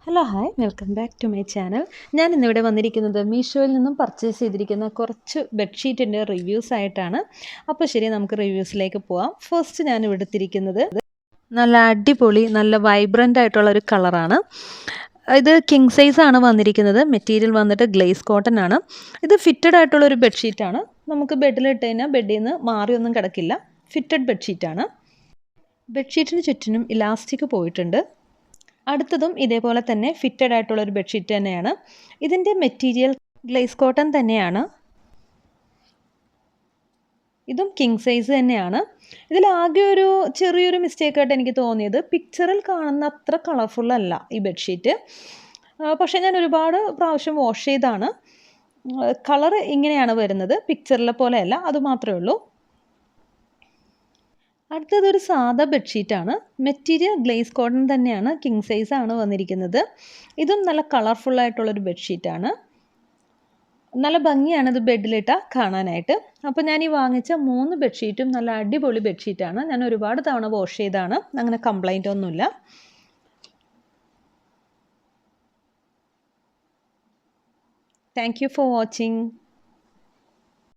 Hello hi welcome back to my channel. ഞാൻ ഇന്നിവിടെ വന്നിരിക്കുന്നത് മീഷോയിൽ നിന്നും പർച്ചേസ് ചെയ്തിരിക്കുന്ന കുറച്ച് ബെഡ്ഷീറ്റിൻ്റെ റിവ്യൂസ് ആയിട്ടാണ്. അപ്പോൾ ശരി, നമുക്ക് റിവ്യൂസിലേക്ക് പോവാം. ഫസ്റ്റ് ഞാൻ എടുത്തിരിക്കുന്നത് നല്ല അടിപൊളി നല്ല വൈബ്രൻ്റ് ആയിട്ടുള്ള ഒരു കളറാണ്. ഇത് കിങ് സൈസ് ആണ് വന്നിരിക്കുന്നത്. മെറ്റീരിയൽ വന്നിട്ട് ഗ്ലേസ് കോട്ടൺ ആണ്. ഇത് ഫിറ്റഡ് ആയിട്ടുള്ള ഒരു ബെഡ്ഷീറ്റാണ്. നമുക്ക് ബെഡിലിട്ട് കഴിഞ്ഞാൽ ബെഡിൽ നിന്ന് മാറിയൊന്നും കിടക്കില്ല. ഫിറ്റഡ് ബെഡ്ഷീറ്റാണ്. ബെഡ്ഷീറ്റിന് ചുറ്റിനും ഇലാസ്റ്റിക് പോയിട്ടുണ്ട്. അടുത്തതും ഇതേപോലെ തന്നെ ഫിറ്റഡ് ആയിട്ടുള്ള ഒരു ബെഡ്ഷീറ്റ് തന്നെയാണ്. ഇതിൻ്റെ മെറ്റീരിയൽ ഗ്ലേസ് കോട്ടൺ തന്നെയാണ്. ഇതും കിങ് സൈസ് തന്നെയാണ്. ഇതിലാകെ ഒരു ചെറിയൊരു മിസ്റ്റേക്കായിട്ട് എനിക്ക് തോന്നിയത്, പിക്ചറിൽ കാണുന്ന അത്ര കളർഫുൾ അല്ല ഈ ബെഡ്ഷീറ്റ്. പക്ഷേ ഞാൻ ഒരുപാട് പ്രാവശ്യം വാഷ് ചെയ്താണ്. കളർ ഇങ്ങനെയാണ് വരുന്നത്, പിക്ചറിലെ പോലെയല്ല, അതുമാത്രമേ ഉള്ളൂ. അടുത്തതൊരു സാധാ ബെഡ്ഷീറ്റാണ്. മെറ്റീരിയൽ ഗ്ലേസ് കോട്ടൺ തന്നെയാണ്. കിങ് സൈസ് ആണ് വന്നിരിക്കുന്നത്. ഇതും നല്ല കളർഫുള്ളായിട്ടുള്ളൊരു ബെഡ്ഷീറ്റാണ്. നല്ല ഭംഗിയാണ് ഇത് ബെഡിലിട്ടാൽ കാണാനായിട്ട്. അപ്പോൾ ഞാൻ ഈ വാങ്ങിച്ച 3 ബെഡ്ഷീറ്റും നല്ല അടിപൊളി ബെഡ്ഷീറ്റാണ്. ഞാൻ ഒരുപാട് തവണ വാഷ് ചെയ്താണ്. അങ്ങനെ കംപ്ലൈൻ്റ് ഒന്നുമില്ല. Thank you for watching.